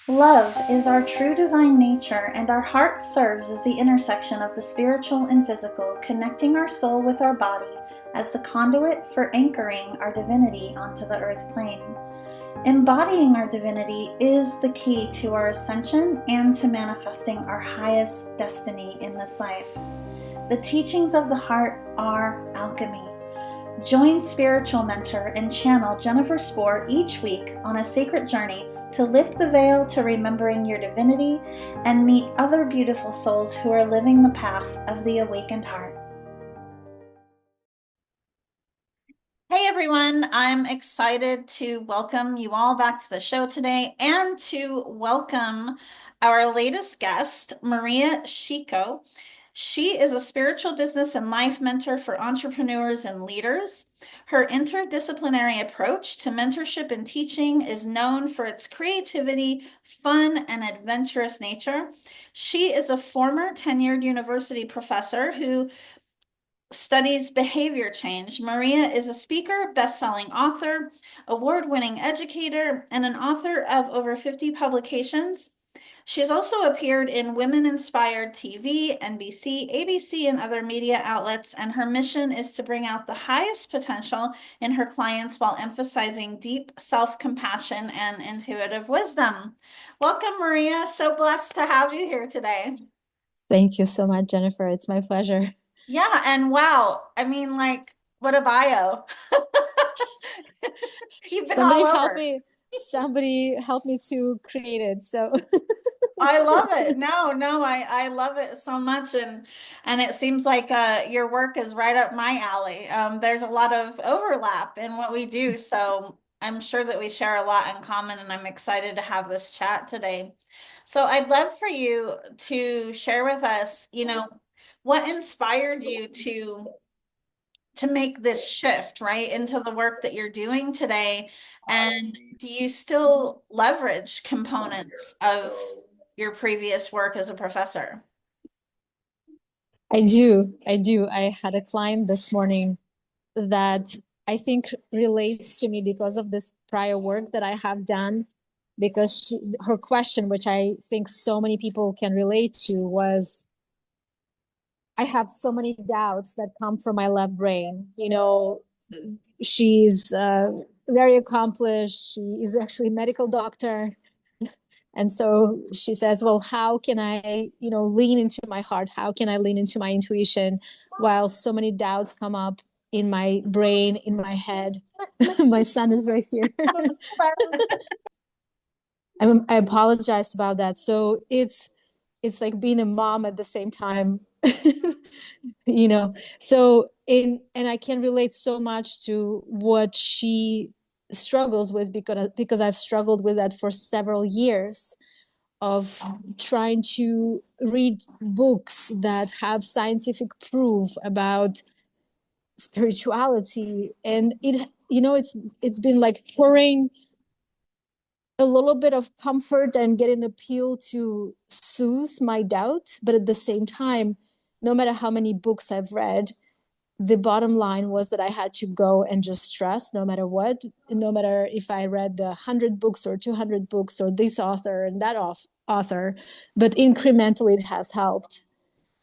Love is our true divine nature, and our heart serves as the intersection of the spiritual and physical, connecting our soul with our body as the conduit for anchoring our divinity onto the earth plane. Embodying our divinity is the key to our ascension and to manifesting our highest destiny in this life. The teachings of the heart are alchemy. Join spiritual mentor and channel Jennifer Spohr each week on a sacred journey to lift the veil to remembering your divinity and meet other beautiful souls who are living the path of the awakened heart. Hey everyone, I'm excited to welcome you all back to the show today and to welcome our latest guest, Mariya Shiyko. She is a spiritual business and life mentor for entrepreneurs and leaders. Her interdisciplinary approach to mentorship and teaching is known for its creativity, fun, and adventurous nature. She is a former tenured university professor who studies behavior change. Mariya is a speaker, best-selling author, award-winning educator, and an author of over 50 publications. She's also appeared in women-inspired TV, NBC, ABC, and other media outlets, and her mission is to bring out the highest potential in her clients while emphasizing deep self-compassion and intuitive wisdom. Welcome, Mariya. So blessed to have you here today. Thank you so much, Jennifer. It's my pleasure. Yeah, and wow, I mean, like, what a bio. You've been all Somebody help over. me. Somebody help me to create it. So I love it. No, I love it so much, and it seems like your work is right up my alley. There's a lot of overlap in what we do, so I'm sure that we share a lot in common, and I'm excited to have this chat today. So I'd love for you to share with us, what inspired you to make this shift, right, into the work that you're doing today? And do you still leverage components of your previous work as a professor? I do. I do. I had a client this morning that I think relates to me because of this prior work that I have done. Because her question, which I think so many people can relate to, was I have so many doubts that come from my left brain. She's very accomplished. She is actually a medical doctor. And so she says, well, how can I, lean into my heart? How can I lean into my intuition while so many doubts come up in my brain, in my head? My son is right here. I apologize about that. So it's like being a mom at the same time. And I can relate so much to what she struggles with because I've struggled with that for several years of trying to read books that have scientific proof about spirituality, and it's been like pouring a little bit of comfort and getting a pill to soothe my doubt, but at the same time, no matter how many books I've read, the bottom line was that I had to go and just trust no matter what, no matter if I read the 100 books or 200 books or this author and that author, but incrementally it has helped.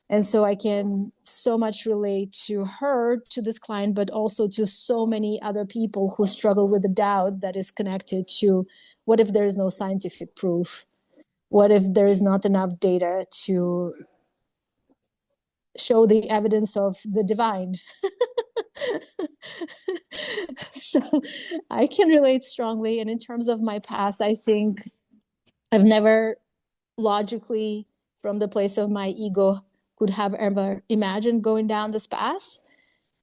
And so I can so much relate to her, to this client, but also to so many other people who struggle with the doubt that is connected to what if there is no scientific proof? What if there is not enough data to show the evidence of the divine? So I can relate strongly. And in terms of my past, I think I've never logically, from the place of my ego, could have ever imagined going down this path.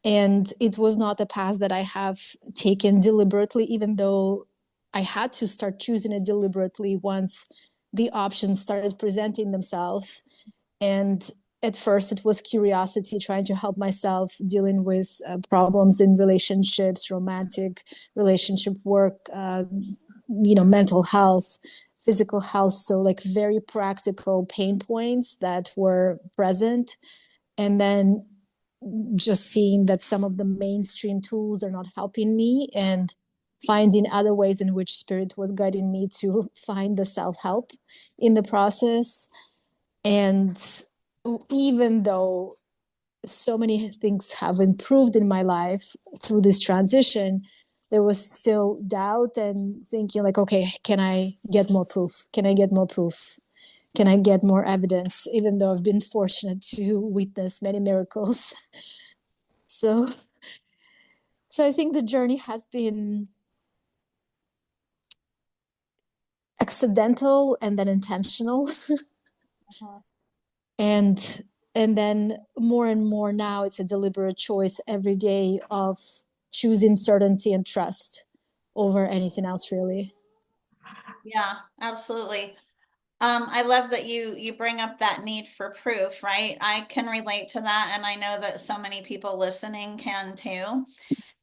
And it was not a path that I have taken deliberately, even though I had to start choosing it deliberately once the options started presenting themselves. And at first, it was curiosity, trying to help myself dealing with problems in relationships, romantic relationship work, mental health, physical health. So, like, very practical pain points that were present. And then just seeing that some of the mainstream tools are not helping me, and finding other ways in which spirit was guiding me to find the self-help in the process. And even though so many things have improved in my life through this transition, there was still doubt and thinking like, okay, can I get more proof? Can I get more proof? Can I get more evidence? Even though I've been fortunate to witness many miracles. So, so I think the journey has been accidental and then intentional. Mhm. and and then more and more now it's a deliberate choice every day of choosing certainty and trust over anything else, really. Yeah, absolutely. I love that you bring up that need for proof, right? I can relate to that, and I know that so many people listening can too.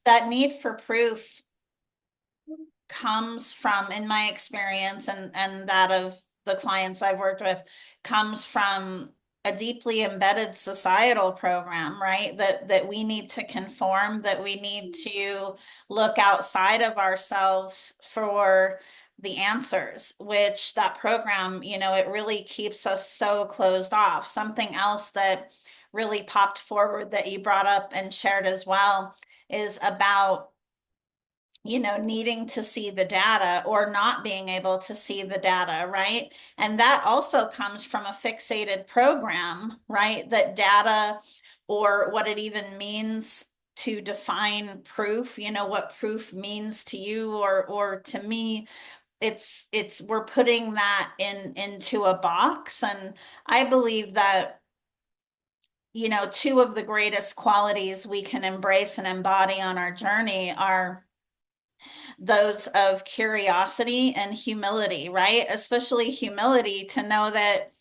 That need for proof comes from, in my experience and that of the clients I've worked with, comes from a deeply embedded societal program, right? That we need to conform, that we need to look outside of ourselves for the answers, which that program, it really keeps us so closed off. Something else that really popped forward that you brought up and shared as well is about needing to see the data or not being able to see the data, right? And that also comes from a fixated program, right? That data or what it even means to define proof, what proof means to you or to me, it's we're putting that into a box. And I believe that two of the greatest qualities we can embrace and embody on our journey are those of curiosity and humility, right? Especially humility to know that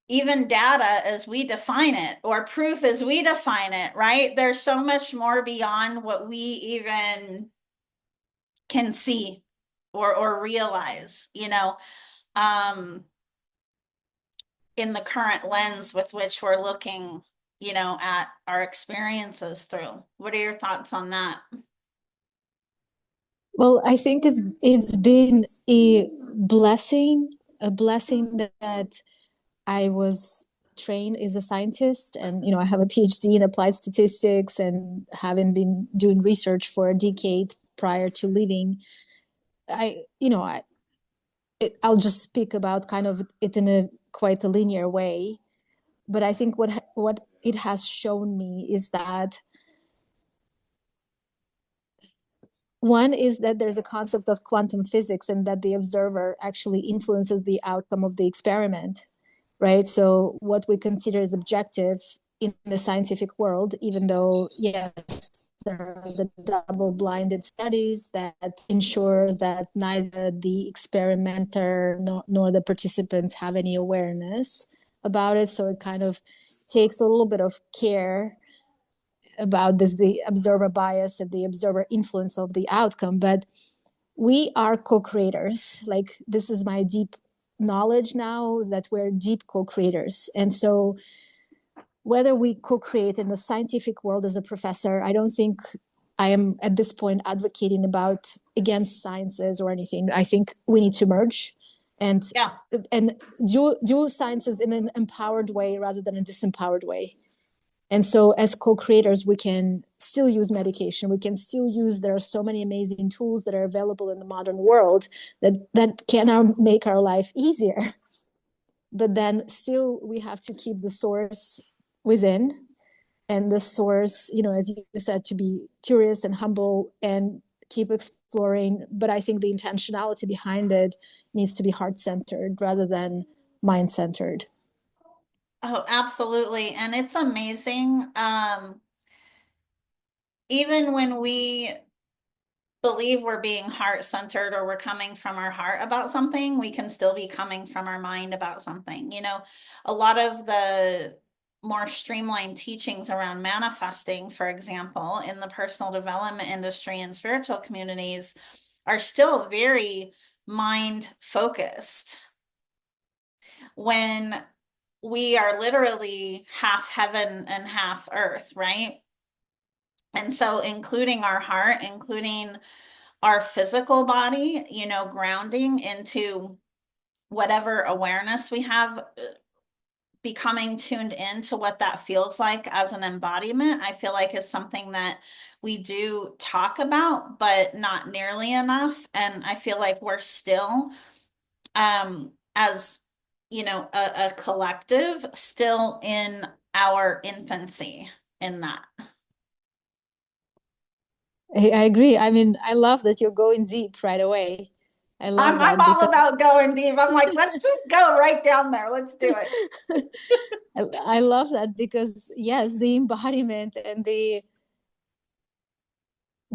even data as we define it or proof as we define it, right? There's so much more beyond what we even can see or realize, um, in the current lens with which we're looking, at our experiences through. What are your thoughts on that? Well, I think it's been a blessing that I was trained as a scientist, and I have a PhD in applied statistics, and having been doing research for a decade prior to leaving, I'll just speak about kind of it in a quite a linear way. But I think what it has shown me is that one is that there's a concept of quantum physics, and that the observer actually influences the outcome of the experiment, right? So what we consider as objective in the scientific world, even though, yes, there are the double-blinded studies that ensure that neither the experimenter nor the participants have any awareness about it. So it kind of takes a little bit of care about this, the observer bias and the observer influence of the outcome. But we are co-creators. Like, this is my deep knowledge now, that we're deep co-creators. And so whether we co-create in the scientific world as a professor, I don't think I am at this point advocating about against sciences or anything. I think we need to merge and Yeah. and do sciences in an empowered way rather than a disempowered way. And so as co-creators, we can still use medication. We can still use, there are so many amazing tools that are available in the modern world that can make our life easier. But then still we have to keep the source within, and the source, as you said, to be curious and humble and keep exploring. But I think the intentionality behind it needs to be heart-centered rather than mind-centered. Oh, absolutely. And it's amazing. Even when we believe we're being heart centered or we're coming from our heart about something, we can still be coming from our mind about something. A lot of the more streamlined teachings around manifesting, for example, in the personal development industry and spiritual communities are still very mind focused when we are literally half heaven and half earth, right? And so, including our heart, including our physical body, grounding into whatever awareness we have, becoming tuned into what that feels like as an embodiment, I feel like is something that we do talk about, but not nearly enough. And I feel like we're still, as a collective, still in our infancy in that. I agree. I mean, I love that you're going deep right away. I love I'm that all because about going deep. I'm like, let's just go right down there. Let's do it. I love that because yes, the embodiment and the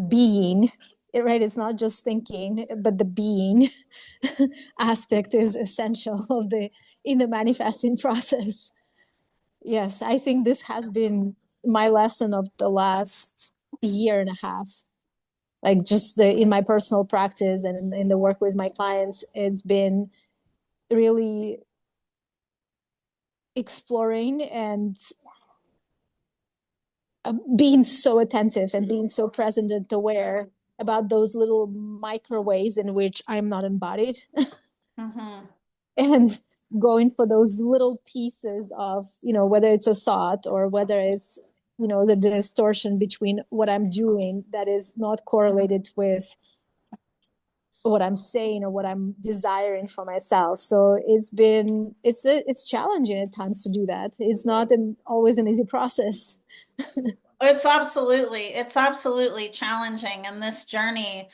being, right? It's not just thinking, but the being aspect is essential of the in the manifesting process. Yes, I think this has been my lesson of the last year and a half. Like just the in my personal practice and in the work with my clients, it's been really exploring and being so attentive and being so present and aware about those little micro ways in which I'm not embodied Mm-hmm. and going for those little pieces of, whether it's a thought or whether it's, the distortion between what I'm doing that is not correlated with what I'm saying or what I'm desiring for myself. So it's challenging at times to do that. It's not always an easy process. It's absolutely challenging in this journey,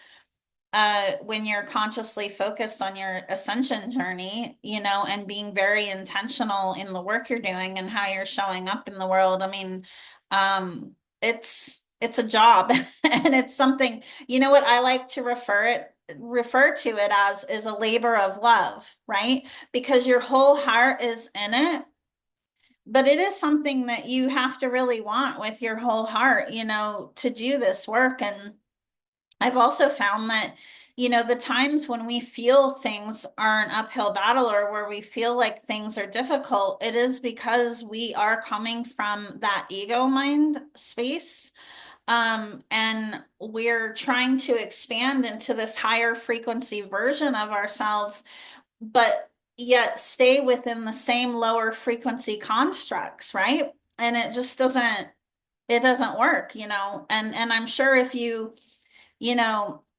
when you're consciously focused on your ascension journey, and being very intentional in the work you're doing and how you're showing up in the world. I mean, it's a job and it's something, what I like to refer to it as is a labor of love, right? Because your whole heart is in it, but it is something that you have to really want with your whole heart, to do this work. And I've also found that, the times when we feel things are an uphill battle or where we feel like things are difficult, it is because we are coming from that ego mind space. And we're trying to expand into this higher frequency version of ourselves, but yet stay within the same lower frequency constructs, right? And it doesn't work, and I'm sure if you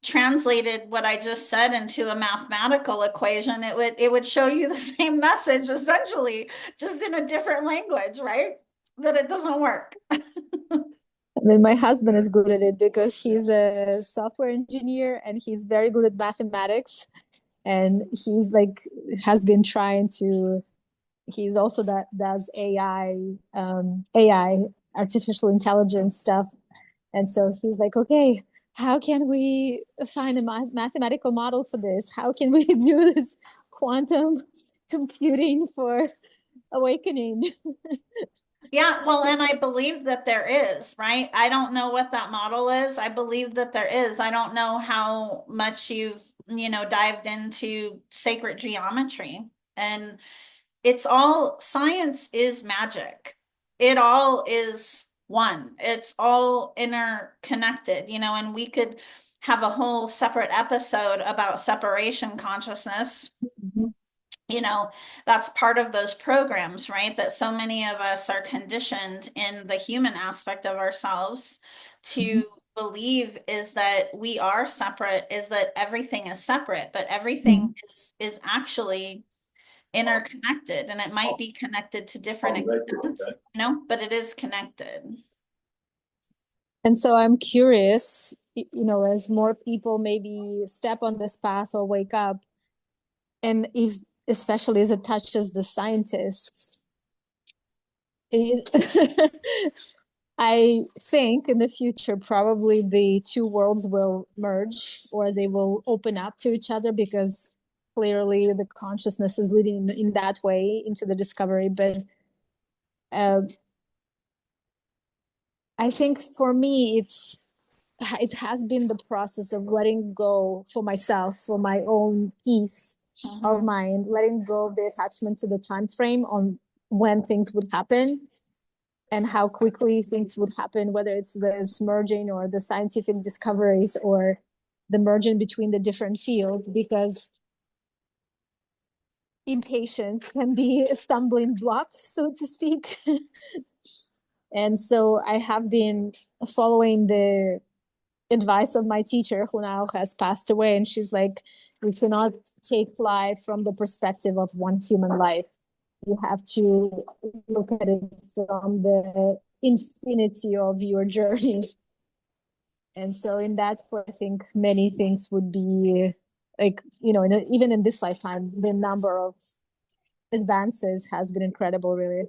translated what I just said into a mathematical equation, it would show you the same message essentially, just in a different language, right? That it doesn't work. I mean, my husband is good at it because he's a software engineer and he's very good at mathematics. And he's like, has been trying to, he's also that does AI, artificial intelligence stuff. And so he's like, okay, how can we find a mathematical model for this? How can we do this quantum computing for awakening? Yeah, well, and I believe that there is, right? I don't know what that model is. I believe that there is. I don't know how much you've, dived into sacred geometry. And it's all, science is magic. It all is one. It's all interconnected, and we could have a whole separate episode about separation consciousness. you know, that's part of those programs, right? That so many of us are conditioned in the human aspect of ourselves to believe is that we are separate, is that everything is separate, but everything is actually interconnected, and it might be connected to different extents, but it is connected. And so I'm curious, as more people maybe step on this path or wake up, and if especially as it touches the scientists, it, I think in the future probably the two worlds will merge or they will open up to each other because clearly the consciousness is leading in that way into the discovery. But uh, I think for me it has been the process of letting go for myself, for my own peace of Mhm. mind, letting go of the attachment to the time frame on when things would happen and how quickly things would happen, whether it's the merging or the scientific discoveries or the merging between the different fields, because impatience can be a stumbling block, so to speak. And so I have been following the advice of my teacher, who now has passed away. And she's like, we cannot take life from the perspective of one human life. You have to look at it from the infinity of your journey. And so in that way, I think many things would be like, even in this lifetime, the number of advances has been incredible, really.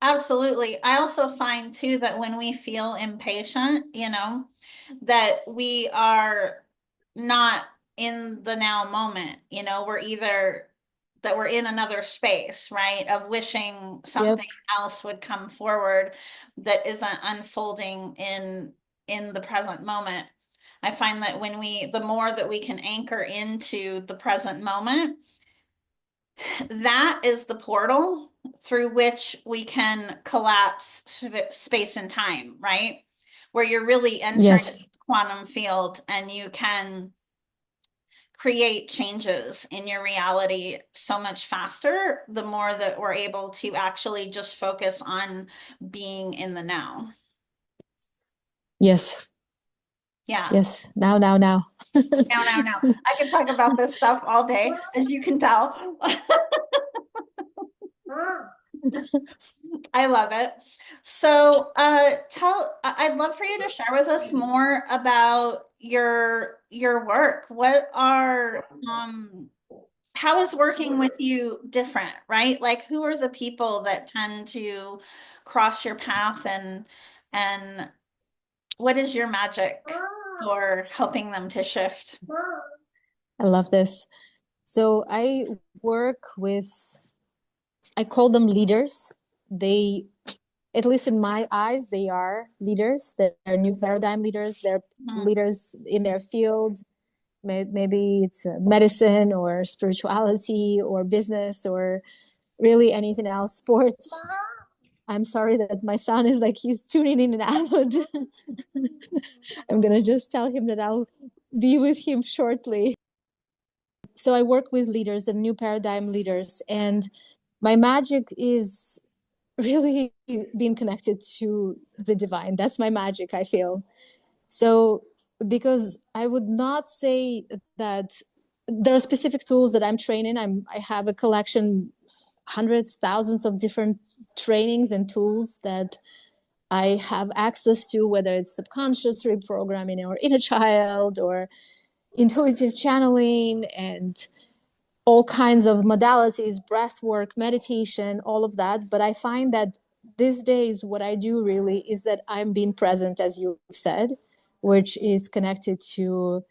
Absolutely. I also find too that when we feel impatient, that we are not in the now moment. We're either that we're in another space, right? Of wishing Yep. something else would come forward that isn't unfolding in the present moment. I find that the more that we can anchor into the present moment, that is the portal through which we can collapse space and time, right? Where you're really entering Yes. quantum field and you can create changes in your reality so much faster, the more that we're able to actually just focus on being in the now. Yes. Yeah. Yes. Now. Now. I can talk about this stuff all day, as you can tell. I love it. So, I'd love for you to share with us more about your work. How is working with you different, right? Like, who are the people that tend to cross your path, and what is your magic for helping them to shift? I love this. So I work with, I call them leaders. They, at least in my eyes, they are leaders. They're new paradigm leaders. They're Mhm. leaders in their field. Maybe it's medicine or spirituality or business or really anything else, sports. I'm sorry that my son is like, he's tuning in and out. I'm going to just tell him that I'll be with him shortly. So I work with leaders and new paradigm leaders, and my magic is really being connected to the divine. That's my magic, I feel. So because I would not say that there are specific tools that I'm training. I have a collection, hundreds, thousands of different trainings and tools that I have access to, whether it's subconscious reprogramming or inner child or intuitive channeling and all kinds of modalities, breath work, meditation, all of that. But I find that these days, what I do really is that I'm being present, as you said, which is connected to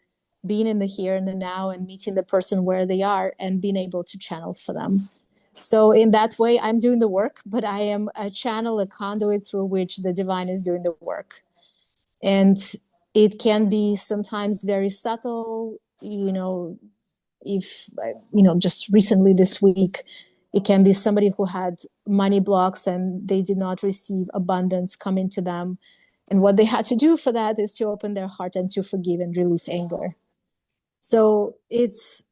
being in the here and the now and meeting the person where they are and being able to channel for them. So in that way, I'm doing the work, but I am a channel, a conduit through which the divine is doing the work. And it can be sometimes very subtle, if just recently this week, it can be somebody who had money blocks and they did not receive abundance coming to them, and what they had to do for that is to open their heart and to forgive and release anger. So it's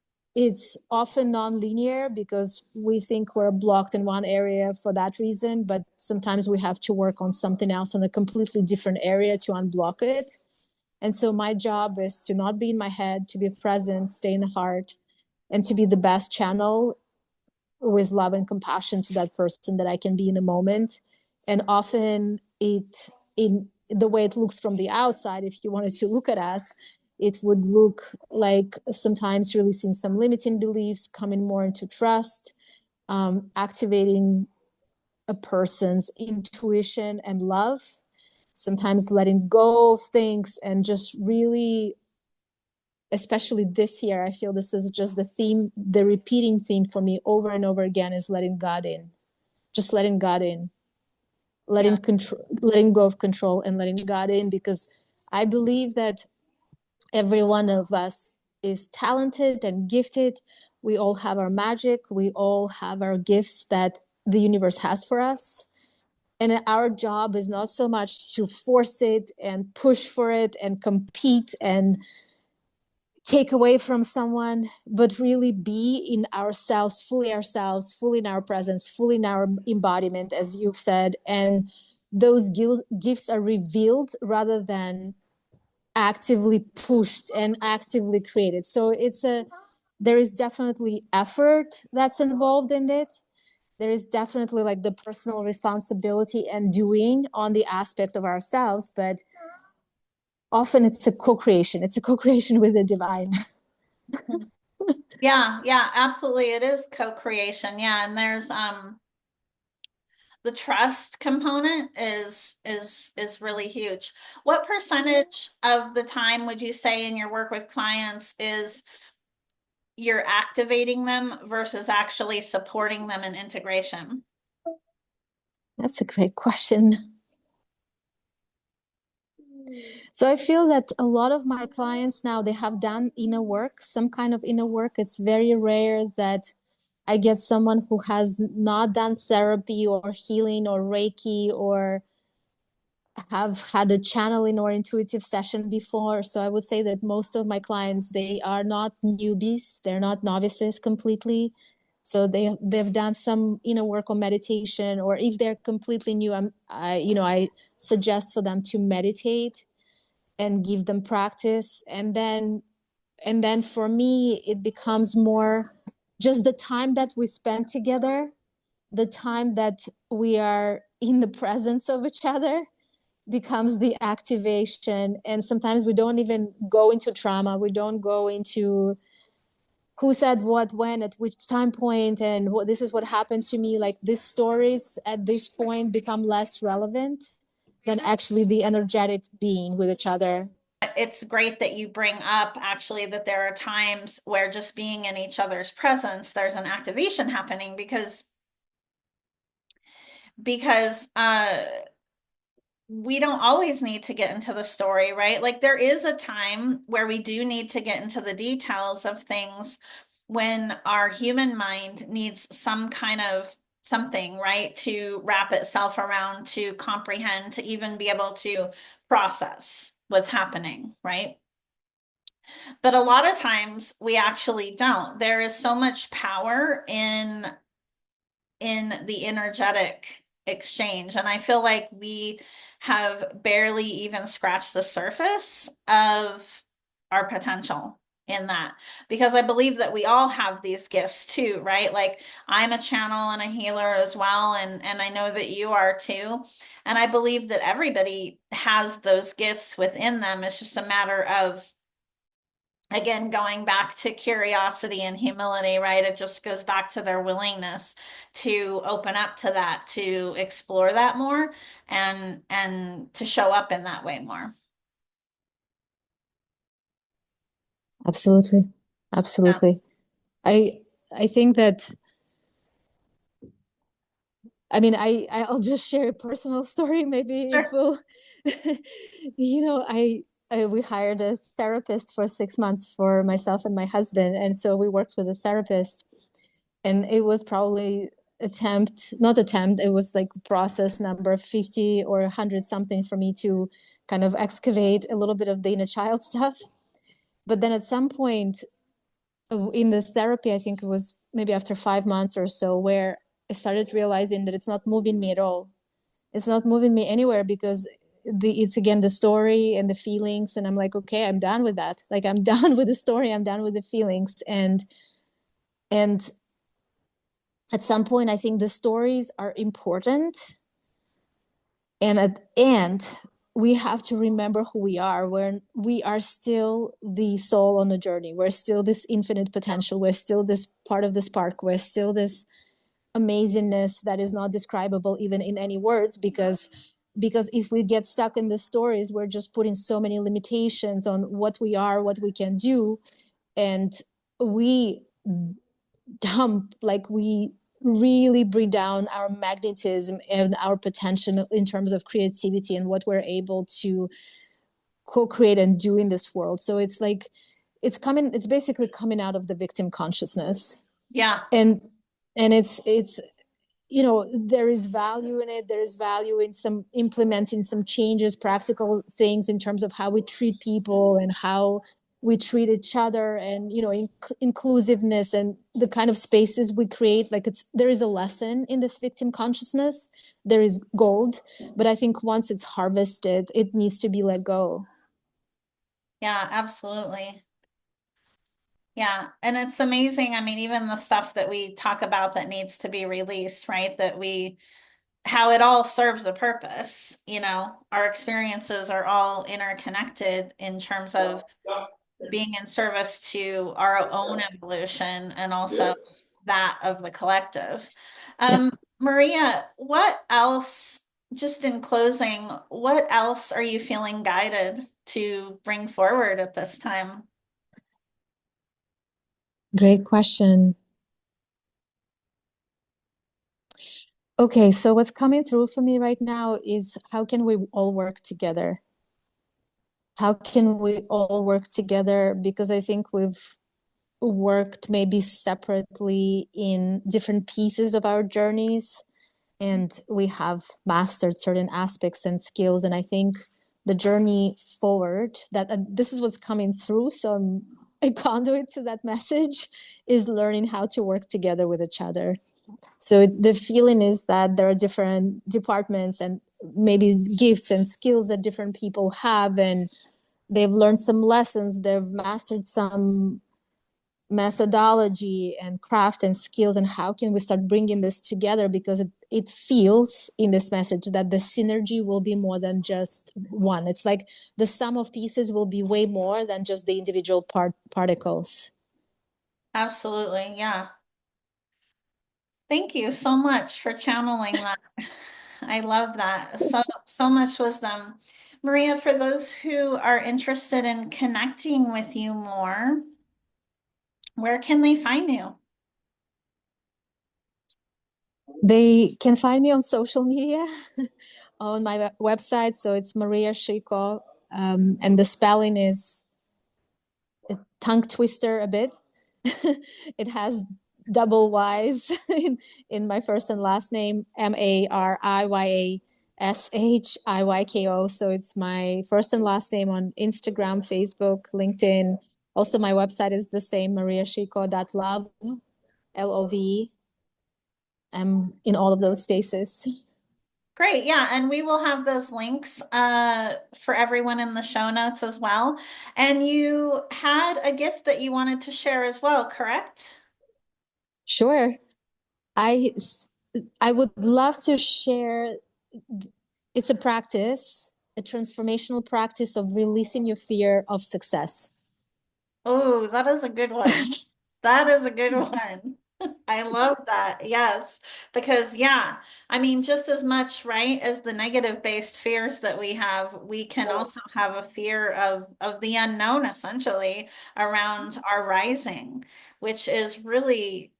often non-linear because we think we're blocked in one area for that reason, but sometimes we have to work on something else on a completely different area to unblock it. And so my job is to not be in my head, to be present, stay in the heart, and to be the best channel with love and compassion to that person that I can be in a moment. And often in the way it looks from the outside, if you wanted to look at us, it would look like sometimes releasing some limiting beliefs, coming more into trust, activating a person's intuition and love, sometimes letting go of things, and just really, especially this year, I feel this is just the theme, the repeating theme for me over and over again is letting God in, just letting God in, Yeah. letting go of control and letting God in, because I believe that every one of us is talented and gifted. We all have our magic. We all have our gifts that the universe has for us. And our job is not so much to force it and push for it and compete and take away from someone, but really be in ourselves, fully in our presence, fully in our embodiment, as you've said. And those gifts are revealed rather than actively pushed and actively created. So there is definitely effort that's involved in it. There is definitely like the personal responsibility and doing on the aspect of ourselves, but often it's a co-creation. It's a co-creation with the divine. Yeah, yeah, absolutely. It is co-creation. Yeah, and there's the trust component is really huge. What percentage of the time would you say in your work with clients is you're activating them versus actually supporting them in integration? That's a great question. So I feel that a lot of my clients now, they have done inner work, some kind of inner work. It's very rare that I get someone who has not done therapy or healing or Reiki or have had a channeling or intuitive session before. So I would say that most of my clients, they are not newbies, they're not novices completely. So they've done some inner work or meditation, or if they're completely new, I suggest for them to meditate and give them practice. And then for me, it becomes more just the time that we spend together, the time that we are in the presence of each other becomes the activation. And sometimes we don't even go into trauma. We don't go into who said what, when, at which time point, and what this is what happened to me. Like these stories at this point become less relevant than actually the energetic being with each other. It's great that you bring up actually that there are times where just being in each other's presence, there's an activation happening because we don't always need to get into the story, right? Like there is a time where we do need to get into the details of things when our human mind needs some kind of something, right, to wrap itself around, to comprehend, to even be able to process what's happening, right? But a lot of times we actually don't. There is so much power in the energetic exchange. And I feel like we have barely even scratched the surface of our potential in that because I believe that we all have these gifts too, right? Like I'm a channel and a healer as well, and I know that you are too. And I believe that everybody has those gifts within them. It's just a matter of again going back to curiosity and humility, right? It just goes back to their willingness to open up to that, to explore that more, and to show up in that way more. Absolutely. Yeah, Absolutely. I think that, I mean, I'll just share a personal story. Maybe it sure. will, we hired a therapist for 6 months for myself and my husband. And so we worked with a therapist, and it was probably not attempt, it was like process number 50 or 100 something for me to kind of excavate a little bit of the inner child stuff. But then at some point in the therapy, I think it was maybe after 5 months or so, where I started realizing that it's not moving me at all. It's not moving me anywhere because it's again the story and the feelings, and I'm like, okay, I'm done with that. Like I'm done with the story, I'm done with the feelings, and at some point, I think the stories are important, and at the end, we have to remember who we are. We are still the soul on the journey. We're still this infinite potential. We're still this part of the spark. We're still this amazingness that is not describable even in any words, because if we get stuck in the stories, we're just putting so many limitations on what we are, what we can do, and we we really bring down our magnetism and our potential in terms of creativity and what we're able to co-create and do in this world. So it's like it's basically coming out of the victim consciousness. Yeah. And it's there is value in it. There is value in some implementing some changes, practical things in terms of how we treat people and how we treat each other, and inclusiveness and the kind of spaces we create. Like, there is a lesson in this victim consciousness, there is gold, but I think once it's harvested, it needs to be let go. Yeah, absolutely. Yeah. And it's amazing. I mean, even the stuff that we talk about that needs to be released, right? How it all serves a purpose. Our experiences are all interconnected in terms of being in service to our own evolution and also that of the collective. Yeah. Mariya, what else, just in closing, what else are you feeling guided to bring forward at this time? Great question. Okay, so what's coming through for me right now is, how can we all work together? How can we all work together? Because I think we've worked maybe separately in different pieces of our journeys, and we have mastered certain aspects and skills. And I think the journey forward, that this is what's coming through, so I'm a conduit to that message, is learning how to work together with each other. So the feeling is that there are different departments and maybe gifts and skills that different people have, and they've learned some lessons, they've mastered some methodology and craft and skills. And how can we start bringing this together? Because it feels in this message that the synergy will be more than just one. It's like the sum of pieces will be way more than just the individual particles. Absolutely. Yeah. Thank you so much for channeling that. I love that. So much wisdom. Mariya, for those who are interested in connecting with you more, where can they find you? They can find me on social media, on my website. So it's Mariya Shiyko, and the spelling is a tongue twister a bit. It has double Y's in my first and last name, Mariyashiyko. So it's my first and last name on Instagram, Facebook, LinkedIn. Also, my website is the same, mariyashiyko.love, LOV. I'm in all of those spaces. Great. Yeah. And we will have those links for everyone in the show notes as well. And you had a gift that you wanted to share as well, correct? Sure. I I would love to share. It's a practice, a transformational practice of releasing your fear of success. Oh, that is a good one. That is a good one. I love that. Yes. Because yeah, I mean, just as much, right, as the negative based fears that we have, we can also have a fear of the unknown essentially around our rising, which is really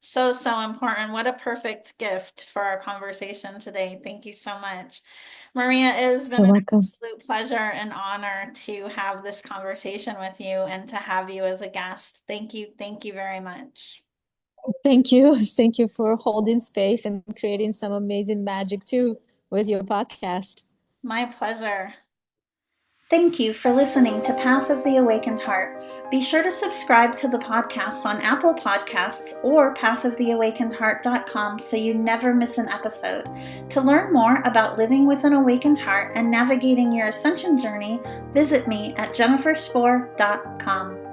so important. What a perfect gift for our conversation today. Thank you so much. Mariya, it has been So an welcome. absolute pleasure and honor to have this conversation with you and to have you as a guest. Thank you. Thank you very much. Thank you. Thank you for holding space and creating some amazing magic too with your podcast. My pleasure. Thank you for listening to Path of the Awakened Heart. Be sure to subscribe to the podcast on Apple Podcasts or pathoftheawakenedheart.com so you never miss an episode. To learn more about living with an awakened heart and navigating your ascension journey, visit me at jenniferspore.com.